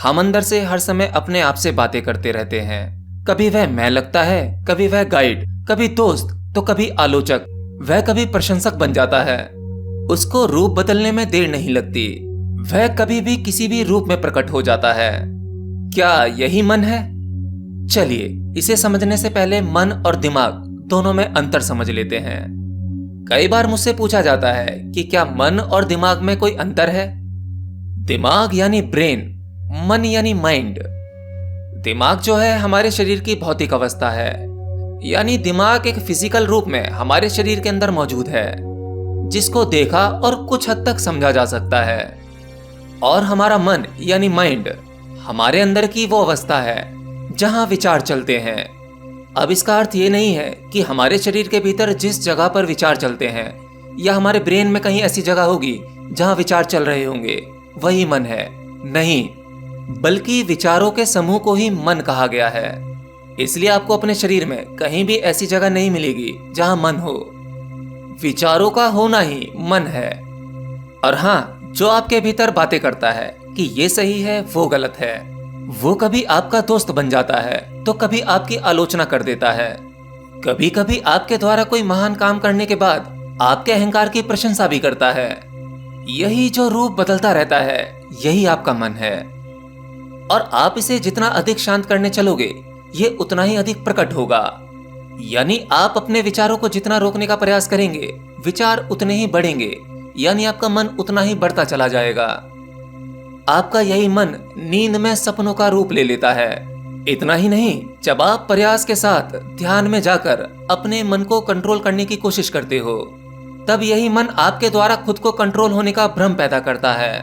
हम अंदर से हर समय अपने आप से बातें करते रहते हैं। कभी वह मैं लगता है, कभी वह गाइड, कभी दोस्त, तो कभी आलोचक, वह कभी प्रशंसक बन जाता है। उसको रूप बदलने में देर नहीं लगती, वह कभी भी किसी भी रूप में प्रकट हो जाता है। क्या यही मन है? चलिए इसे समझने से पहले मन और दिमाग दोनों में अंतर समझ लेते हैं। कई बार मुझसे पूछा जाता है कि क्या मन और दिमाग में कोई अंतर है? दिमाग यानी ब्रेन, मन यानी माइंड। दिमाग जो है हमारे शरीर की भौतिक अवस्था है, यानी दिमाग एक फिजिकल रूप में हमारे शरीर के अंदर मौजूद है, जिसको देखा और कुछ हद तक समझा जा सकता है। और हमारा मन यानी माइंड हमारे अंदर की वो अवस्था है जहां विचार चलते हैं। अब इसका अर्थ ये नहीं है कि हमारे शरीर के भीतर जिस जगह पर विचार चलते हैं या हमारे ब्रेन में कहीं ऐसी जगह होगी जहां विचार चल रहे होंगे वही मन है। नहीं, बल्कि विचारों के समूह को ही मन कहा गया है। इसलिए आपको अपने शरीर में कहीं भी ऐसी जगह नहीं मिलेगी जहां मन हो। विचारों का होना ही मन है। और हाँ, जो आपके भीतर बातें करता है कि ये सही है वो गलत है, वो कभी आपका दोस्त बन जाता है तो कभी आपकी आलोचना कर देता है। कभी कभी आपके द्वारा कोई महान काम करने के बाद आपके अहंकार की प्रशंसा भी करता है। यही जो रूप बदलता रहता है, यही आपका मन है। और आप इसे जितना अधिक शांत करने चलोगे, ये उतना ही अधिक प्रकट होगा। यानी आप अपने विचारों को जितना रोकने का प्रयास करेंगे, विचार उतने ही बढ़ेंगे, यानी आपका मन उतना ही बढ़ता चला जाएगा। आपका यही मन नींद में सपनों का रूप ले लेता है। इतना ही नहीं, जब आप प्रयास के साथ ध्यान में जाकर अपने मन को कंट्रोल करने की कोशिश करते हो, तब यही मन आपके द्वारा खुद को कंट्रोल होने का भ्रम पैदा करता है।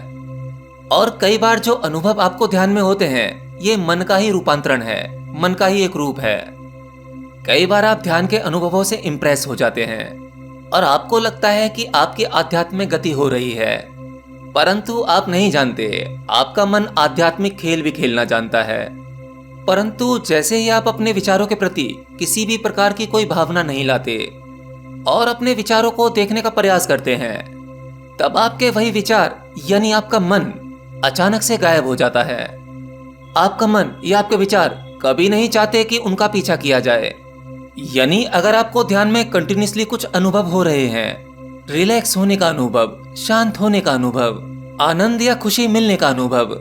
और कई बार जो अनुभव आपको ध्यान में होते हैं, ये मन का ही रूपांतरण है, मन का ही एक रूप है। कई बार आप ध्यान के अनुभवों से इंप्रेस हो जाते हैं और आपको लगता है कि आपकी आध्यात्मिक गति हो रही है, परंतु आप नहीं जानते आपका मन आध्यात्मिक खेल भी खेलना जानता है। परंतु जैसे ही आप अपने विचारों के प्रति किसी भी प्रकार की कोई भावना नहीं लाते और अपने विचारों को देखने का प्रयास करते हैं, तब आपके वही विचार यानी आपका मन अचानक से गायब हो जाता है। आपका मन या आपके विचार कभी नहीं चाहते कि उनका पीछा किया जाए। यानी अगर आपको ध्यान में कंटिन्यूसली कुछ अनुभव हो रहे हैं, रिलैक्स होने का अनुभव, शांत होने का अनुभव, आनंद या खुशी मिलने का अनुभव,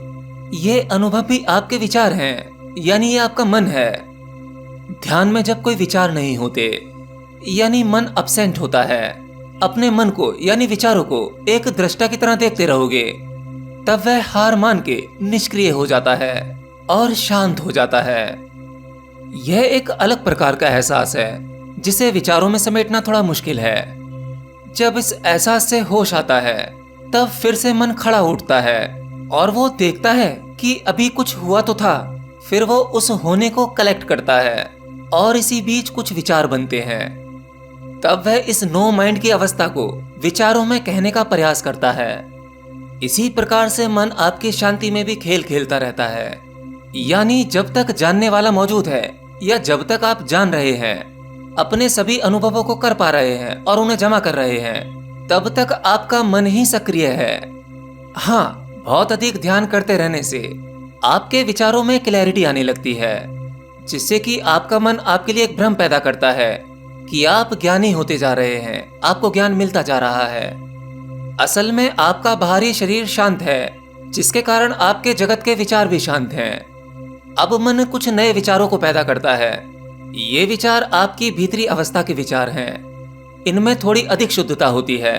ये अनुभव भी आपके विचार हैं, यानी ये आपका मन है। ध्यान में जब कोई विचार नहीं होते, यानी मन अब्सेंट होता है, अपने मन को यानी विचारों को एक दृष्टा की तरह देखते रहोगे, तब वह हार मान के निष्क्रिय हो जाता है और शांत हो जाता है। यह एक अलग प्रकार का एहसास है जिसे विचारों में समेटना थोड़ा मुश्किल है। जब इस एहसास से होश आता है, तब फिर से मन खड़ा उठता है और वो देखता है कि अभी कुछ हुआ तो था। फिर वो उस होने को कलेक्ट करता है और इसी बीच कुछ विचार बनते हैं। तब वह इस नो माइंड की अवस्था को विचारों में कहने का प्रयास करता है। इसी प्रकार से मन आपकी शांति में भी खेल खेलता रहता है। यानी जब तक जानने वाला मौजूद है या जब तक आप जान रहे हैं, अपने सभी अनुभवों को कर पा रहे हैं और उन्हें जमा कर रहे हैं, तब तक आपका मन ही सक्रिय है। हाँ, बहुत अधिक ध्यान करते रहने से आपके विचारों में क्लैरिटी आने लगती है, जिससे कि आपका मन आपके लिए एक भ्रम पैदा करता है कि आप ज्ञानी होते जा रहे हैं, आपको ज्ञान मिलता जा रहा है। असल में आपका बाहरी शरीर शांत है, जिसके कारण आपके जगत के विचार भी शांत हैं। अब मन कुछ नए विचारों को पैदा करता है। ये विचार आपकी भीतरी अवस्था के विचार हैं। इनमें थोड़ी अधिक शुद्धता होती है।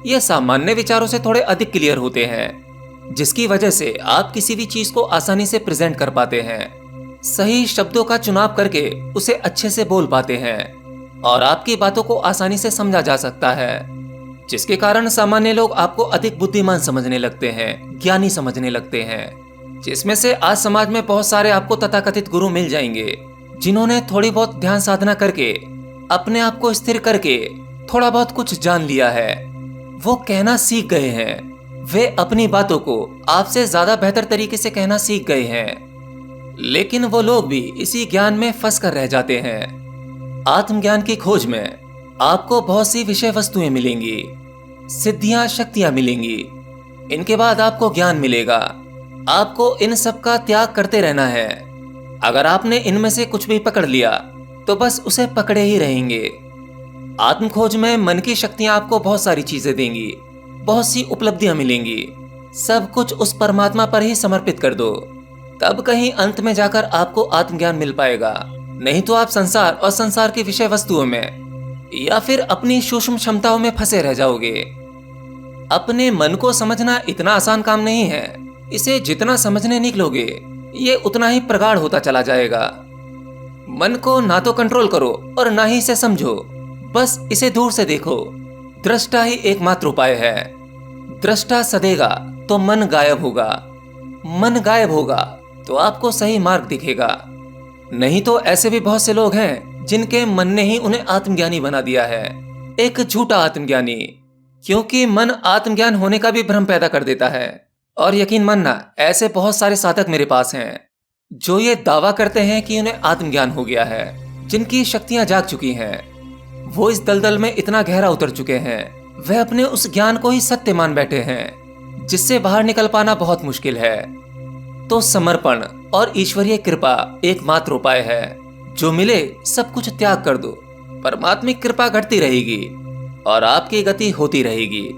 ये सामान्य विचारों से थोड़े अधिक क्लियर होते हैं, जिसकी वजह से आप किसी भी चीज को आसानी से प्रेजेंट कर पाते हैं, सही शब्दों का चुनाव करके उसे अच्छे से बोल पाते हैं और आपकी बातों को आसानी से समझा जा सकता है, जिसके कारण सामान्य लोग आपको अधिक बुद्धिमान समझने लगते हैं, ज्ञानी समझने लगते हैं। जिसमें से आज समाज में बहुत सारे आपको तथाकथित गुरु मिल जाएंगे, जिन्होंने थोड़ी बहुत ध्यान साधना करके अपने आप को स्थिर करके थोड़ा बहुत कुछ जान लिया है। वो कहना सीख गए हैं। वे अपनी बातों को आपसे ज्यादा बेहतर तरीके से कहना सीख गए हैं, लेकिन वो लोग भी इसी ज्ञान में फंस कर रह जाते हैं। आत्मज्ञान की खोज में आपको बहुत सी विषय वस्तुएं मिलेंगी, सिद्धियां, शक्तियां मिलेंगी। इनके बाद आपको ज्ञान मिलेगा। आपको इन सब का त्याग करते रहना है। अगर आपने इनमें से कुछ भी पकड़ लिया तो बस उसे पकड़े ही रहेंगे। आत्मखोज में मन की शक्तियां आपको बहुत सारी चीजें देंगी, बहुत सी उपलब्धियां मिलेंगी। सब कुछ उस परमात्मा पर ही समर्पित कर दो, तब कहीं अंत में जाकर आपको आत्मज्ञान मिल पाएगा। नहीं तो आप संसार और संसार की विषय वस्तुओं में या फिर अपनी सूक्ष्म क्षमताओं में फंसे रह जाओगे। अपने मन को समझना इतना आसान काम नहीं है। इसे जितना समझने निकलोगे ये उतना ही प्रगाढ़ होता चला जाएगा। मन को ना तो कंट्रोल करो और ना ही इसे समझो, बस इसे दूर से देखो। दृष्टा ही एकमात्र उपाय है। दृष्टा सदेगा तो मन गायब होगा, मन गायब होगा तो आपको सही मार्ग दिखेगा। नहीं तो ऐसे भी बहुत से लोग हैं जिनके मन ने ही उन्हें आत्मज्ञानी बना दिया है, एक झूठा आत्मज्ञानी। क्योंकि मन आत्मज्ञान होने का भी भ्रम पैदा कर देता है। और यकीन मानना, ऐसे बहुत सारे साधक मेरे पास हैं जो ये दावा करते हैं कि उन्हें आत्मज्ञान हो गया है, जिनकी शक्तियां जाग चुकी हैं। वो इस दलदल में इतना गहरा उतर चुके हैं, वह अपने उस ज्ञान को ही सत्य मान बैठे हैं, जिससे बाहर निकल पाना बहुत मुश्किल है। तो समर्पण और ईश्वरीय कृपा एकमात्र उपाय है। जो मिले सब कुछ त्याग कर दो, परमात्मिक कृपा घटती रहेगी और आपकी गति होती रहेगी।